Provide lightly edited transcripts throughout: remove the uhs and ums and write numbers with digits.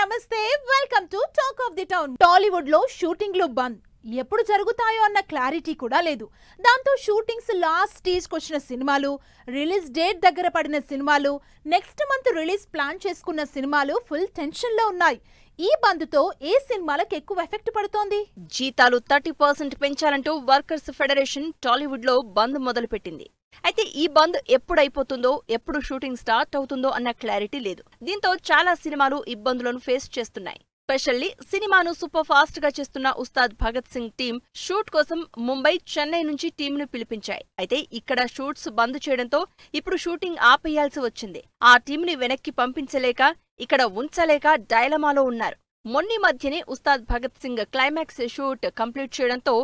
నమస్తే welcome to talk of the town. Tollywood లో షూటింగ్లు బంద్ ఎప్పుడు జరుగుతాయో అన్న క్లారిటీ కూడా లేదు. దాంతో షూటింగ్స్ లాస్ట్ స్టేజ్ కు వచ్చిన సినిమాలు, రిలీజ్ డేట్ దగ్గర పడిన సినిమాలు, నెక్స్ట్ మంత్ రిలీజ్ ప్లాన్ చేసుకున్న సినిమాలు ఫుల్ టెన్షన్ లో ఉన్నాయి. ఈ బంద్ తో ఏ సినిమాలకు ఎక్కువ ఎఫెక్ట్ పడుతోంది? జీతాలు 30% పెంచాలంటూ వర్కర్స్ ఫెడరేషన్ టాలీవుడ్ లో బంద్ మొదలుపెట్టింది. అయితే ఈ బంద్ ఎప్పుడు అయిపోతుందో, ఎప్పుడు షూటింగ్ స్టార్ట్ అవుతుందో అన్న క్లారిటీ లేదు. దీంతో చాలా సినిమాలు ఇబ్బందులను ఫేస్ చేస్తున్నాయి. స్పెషల్లీ సినిమాను సూపర్ ఫాస్ట్ గా చేస్తున్న ఉస్తాద్ భగత్ సింగ్ టీం షూట్ కోసం ముంబై, చెన్నై నుంచి టీంను పిలిపించాయి. అయితే ఇక్కడ షూట్స్ బంద్ చేయడంతో ఇప్పుడు షూటింగ్ ఆపేయాల్సి వచ్చింది. ఆ టీంని వెనక్కి పంపించలేక, ఇక్కడ ఉంచలేక డైలమాలో ఉన్నారు. మొన్నీ మధ్యనే Ustaad Bhagat Singh climax shoot complete చేయడంతో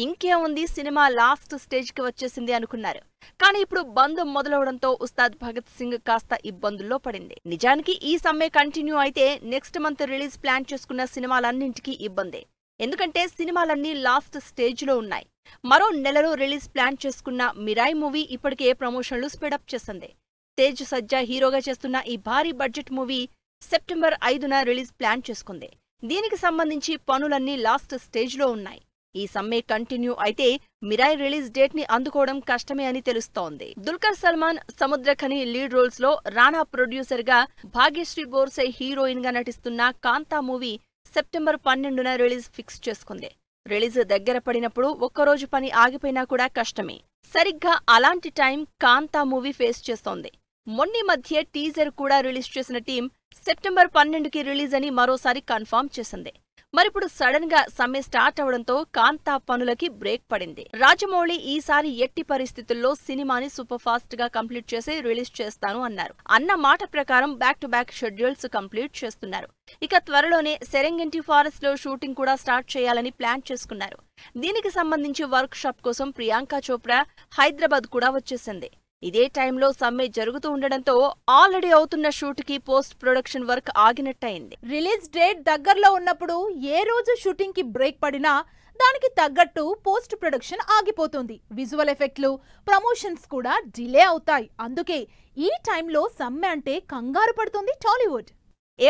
ఇంకేముంది, సినిమా లాస్ట్ స్టేజ్ కి వచ్చేసింది అనుకున్నారు. కానీ ఇప్పుడు బంద్ మొదలవడంతో ఉస్తాద్ భగత్ సింగ్ కాస్త ఇబ్బందుల్లో పడింది. నిజానికి ఈ సమ్మె కంటిన్యూ అయితే నెక్స్ట్ మంత్ రిలీజ్ ప్లాన్ చేసుకున్న సినిమాలన్నింటికీ ఇబ్బందే. ఎందుకంటే సినిమాలన్నీ లాస్ట్ స్టేజ్ లో ఉన్నాయి. మరో నెలలో రిలీజ్ ప్లాన్ చేసుకున్న మిరాయ్ మూవీ ఇప్పటికే ప్రమోషన్లు స్పీడప్ చేసింది. తేజ్ సజ్జా హీరోగా చేస్తున్న ఈ భారీ బడ్జెట్ మూవీ సెప్టెంబర్ 5న రిలీజ్ ప్లాన్ చేసుకుంది. దీనికి సంబంధించి పనులన్నీ లాస్ట్ స్టేజ్ లో ఉన్నాయి. ఈ సమ్మె కంటిన్యూ అయితే మిరాయ్ రిలీజ్ డేట్ ని అందుకోవడం కష్టమే అని తెలుస్తోంది. దుల్కర్ సల్మాన్, సముద్రఖని లీడ్ రోల్స్ లో, రానా ప్రొడ్యూసర్ గా, భాగ్యశ్రీ బోర్సే హీరోయిన్ గా నటిస్తున్న కాంతా మూవీ సెప్టెంబర్ 12న రిలీజ్ ఫిక్స్ చేసుకుంది. రిలీజ్ దగ్గర పడినప్పుడు ఒక్కరోజు పని ఆగిపోయినా కూడా కష్టమే. సరిగ్గా అలాంటి టైం కాంతా మూవీ ఫేస్ చేస్తోంది. మొన్నీ మధ్య టీజర్ కూడా రిలీజ్ చేసిన టీం సెప్టెంబర్ 12కి రిలీజ్ అని మరోసారి కన్ఫర్మ్ చేసింది. మరిప్పుడు సడన్ గా సమ్మె స్టార్ట్ అవడంతో కాంతా పనులకి బ్రేక్ పడింది. రాజమౌళి ఈసారి ఎట్టి పరిస్థితుల్లో సినిమాని సూపర్ ఫాస్ట్ గా కంప్లీట్ చేసి రిలీజ్ చేస్తాను అన్నారు. అన్న మాట ప్రకారం back to back schedules complete చేస్తున్నారు. ఇక త్వరలోనే సెరెంగెంటి ఫారెస్ట్ లో షూటింగ్ కూడా స్టార్ట్ చేయాలని ప్లాన్ చేసుకున్నారు. దీనికి సంబంధించి వర్క్ షాప్ కోసం ప్రియాంక చోప్రా హైదరాబాద్ కూడా వచ్చేసింది. ఇదే టైంలో సమ్మె జరుగుతూ ఉండడంతో ఆల్రెడీ అవుతున్న షూట్ కి పోస్ట్ ప్రొడక్షన్ వర్క్ ఆగినట్టయింది. రిలీజ్ డేట్ దగ్గరలో ఉన్నప్పుడు ఏ రోజు షూటింగ్ కి బ్రేక్ పడినా దానికి తగ్గట్టు పోస్ట్ ప్రొడక్షన్ ఆగిపోతుంది. విజువల్ ఎఫెక్ట్లు, ప్రమోషన్స్ కూడా డిలే అవుతాయి. అందుకే ఈ టైంలో సమ్మె అంటే కంగారు పడుతుంది టాలీవుడ్.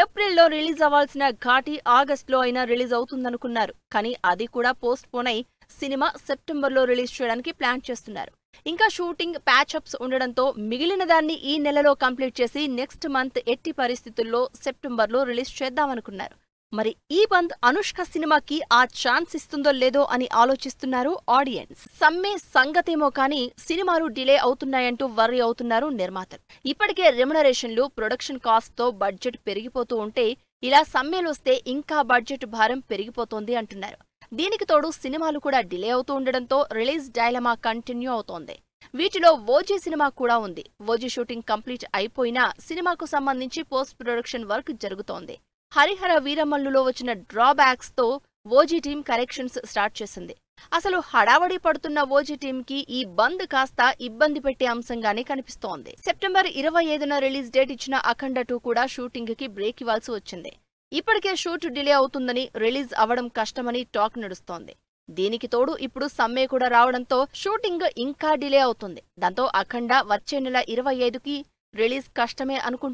ఏప్రిల్లో రిలీజ్ అవ్వాల్సిన ఘాటి ఆగస్టులో అయినా రిలీజ్ అవుతుందనుకున్నారు. కానీ అది కూడా పోస్ట్ పోన్ అయి సినిమా సెప్టెంబర్లో రిలీజ్ చేయడానికి ప్లాన్ చేస్తున్నారు. ఇంకా షూటింగ్ ప్యాచప్స్ ఉండడంతో మిగిలిన దాన్ని ఈ నెలలో కంప్లీట్ చేసి నెక్స్ట్ మంత్ ఎట్టి పరిస్థితుల్లో సెప్టెంబర్లో రిలీజ్ చేద్దామనుకున్నారు. మరి ఈ బంద్ అనుష్క సినిమాకి ఆ ఛాన్స్ ఇస్తుందో లేదో అని ఆలోచిస్తున్నారు ఆడియన్స్. సమ్మె సంగతేమో కానీ సినిమాలు డిలే అవుతున్నాయంటూ వర్రీ అవుతున్నారు నిర్మాతలు. ఇప్పటికే రెమ్యునరేషన్లు, ప్రొడక్షన్ కాస్ట్ తో బడ్జెట్ పెరిగిపోతూ ఉంటే ఇలా సమ్మెలొస్తే ఇంకా బడ్జెట్ భారం పెరిగిపోతోంది అంటున్నారు. దీనికి తోడు సినిమాలు కూడా డిలే అవుతూ ఉండడంతో రిలీజ్ డైలమా కంటిన్యూ అవుతోంది. వీటిలో ఓజీ సినిమా కూడా ఉంది. ఓజీ షూటింగ్ కంప్లీట్ అయిపోయినా సినిమాకు సంబంధించి పోస్ట్ ప్రొడక్షన్ వర్క్ జరుగుతోంది. హరిహర వీరమల్లులో వచ్చిన డ్రాబ్యాక్స్ తో ఓజీ టీం కరెక్షన్స్ స్టార్ట్ చేసింది. అసలు హడావడి పడుతున్న ఓజీ టీంకి ఈ బంద్ కాస్త ఇబ్బంది పెట్టే అంశంగానే కనిపిస్తోంది. సెప్టెంబర్ 25న రిలీజ్ డేట్ ఇచ్చిన అఖండ 2 కూడా షూటింగ్ కి బ్రేక్ ఇవ్వాల్సి వచ్చింది. ఇప్పటికే షూట్ డిలే అవుతుందని, రిలీజ్ అవడం కష్టమని టాక్ నడుస్తోంది. దీనికి తోడు ఇప్పుడు సమ్మె కూడా రావడంతో షూటింగ్ ఇంకా డిలే అవుతుంది. దాంతో అఖండ వచ్చే నెల 25కి రిలీజ్ కష్టమే అనుకుంటున్నారు.